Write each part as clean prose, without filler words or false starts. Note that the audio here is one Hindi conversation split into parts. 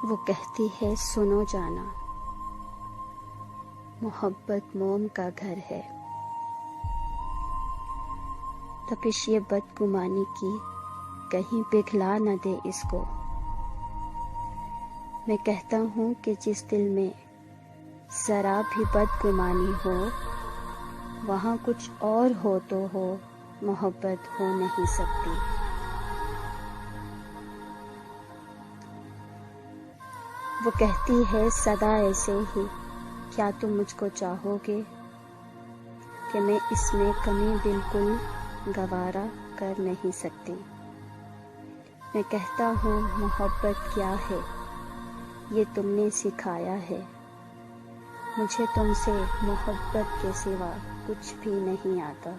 वो कहती है सुनो जाना, मोहब्बत मोम का घर है। तपिश ये बदगुमानी की कहीं पिघला न दे इसको। मैं कहता हूँ कि जिस दिल में जरा भी बदगुमानी हो, वहाँ कुछ और हो तो हो, मोहब्बत हो नहीं सकती। वो कहती है सदा ऐसे ही, क्या तुम मुझको चाहोगे कि मैं इसमें कमी बिल्कुल गवारा कर नहीं सकती। मैं कहता हूँ मोहब्बत क्या है, ये तुमने सिखाया है। मुझे तुमसे मोहब्बत के सिवा कुछ भी नहीं आता।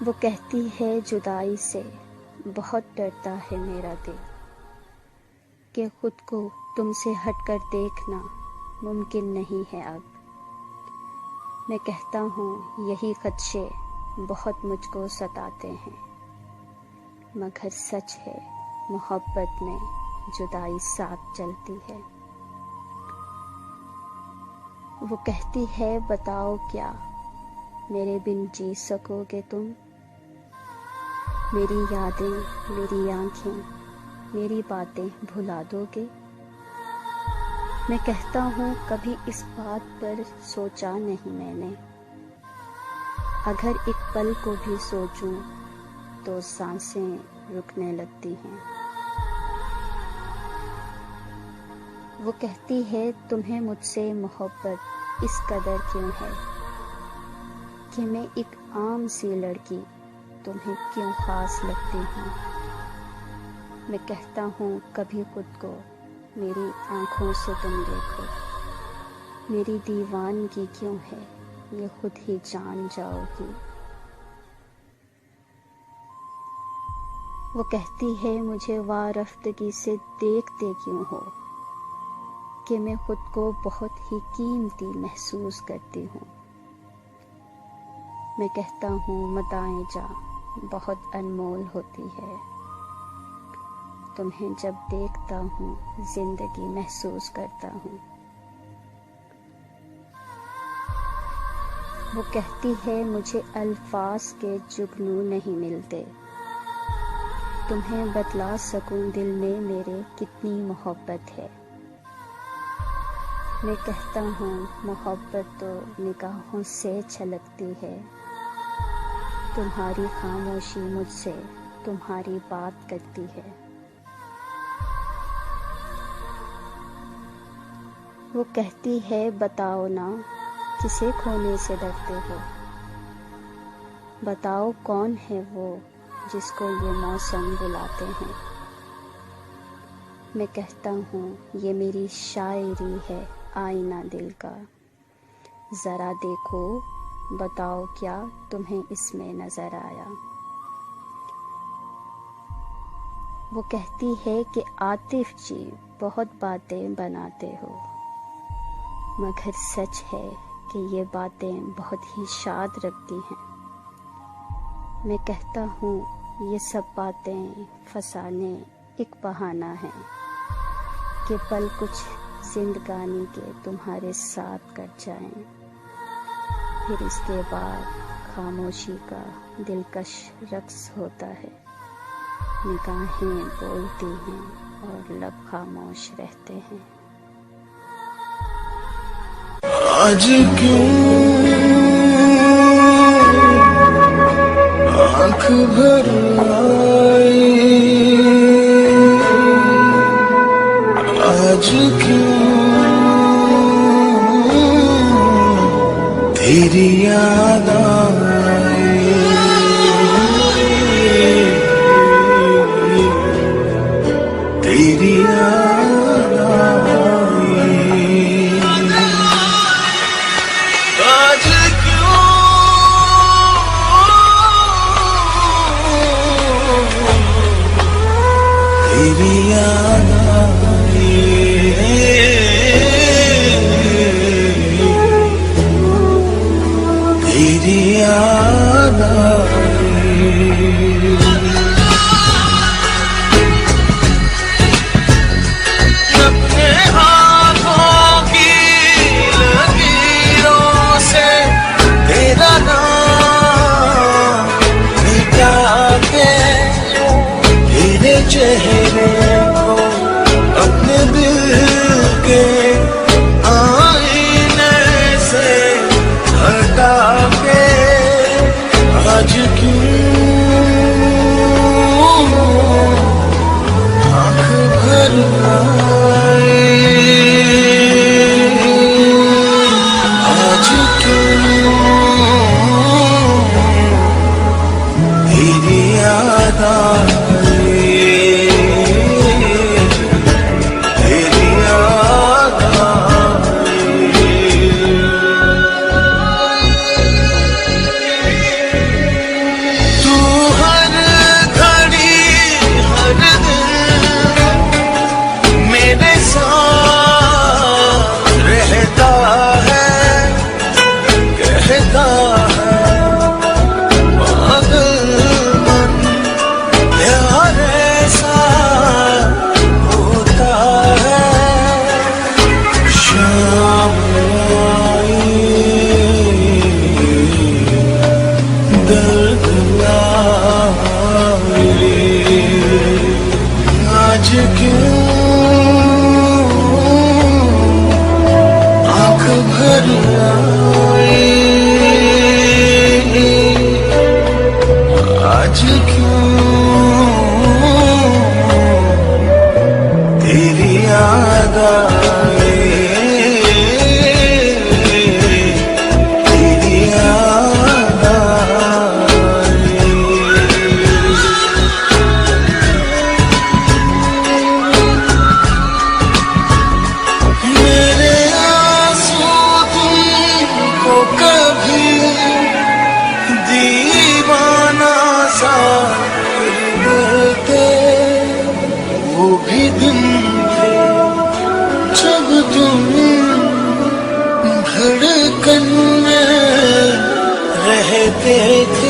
वो कहती है जुदाई से बहुत डरता है मेरा दिल, कि खुद को तुमसे हटकर देखना मुमकिन नहीं है अब। मैं कहता हूँ यही खदशे बहुत मुझको सताते हैं, मगर सच है मोहब्बत में जुदाई साथ चलती है। वो कहती है बताओ क्या मेरे बिन जी सकोगे तुम। मेरी यादें, मेरी आंखें, मेरी बातें भुला दोगे। मैं कहता हूँ कभी इस बात पर सोचा नहीं मैंने, अगर एक पल को भी सोचूं तो सांसें रुकने लगती हैं। वो कहती है तुम्हें मुझसे मोहब्बत इस कदर क्यों है, कि मैं एक आम सी लड़की तुम्हें क्यों खास लगती हूँ। मैं कहता हूँ कभी खुद को मेरी आंखों से तुम देखो, मेरी दीवानगी क्यों है ये खुद ही जान जाओगी। वो कहती है मुझे वारफ्तगी से देखते क्यों हो, कि मैं खुद को बहुत ही कीमती महसूस करती हूँ। मैं कहता हूँ मताएं जा बहुत अनमोल होती है, तुम्हें जब देखता हूँ जिंदगी महसूस करता हूँ। वो कहती है मुझे अल्फाज के जुगनू नहीं मिलते, तुम्हें बतला सकूं दिल में मेरे कितनी मोहब्बत है। मैं कहता हूँ मोहब्बत तो निगाहों से छलकती है, तुम्हारी खामोशी मुझसे तुम्हारी बात करती है। वो कहती है बताओ ना किसे खोने से डरते हो, बताओ कौन है वो जिसको ये मौसम बुलाते हैं। मैं कहता हूँ ये मेरी शायरी है आईना दिल का, जरा देखो बताओ क्या तुम्हें इसमें नजर आया। वो कहती है कि आतिफ जी बहुत बातें बनाते हो, मगर सच है कि ये बातें बहुत ही शाद रखती हैं। मैं कहता हूँ ये सब बातें फसाने एक बहाना है, कि पल कुछ जिंदगानी के तुम्हारे साथ कट जाएं, फिर इसके बाद खामोशी का दिलकश रक्स होता है। निगाहें बोलती हैं और लब खामोश रहते हैं। आज क्यों आँख भर आई, आज क्यों तेरी याद आई, तेरी याद आई। आज क्यों तेरी याद आई, तेरी याद आई। धड़कन में रहते थे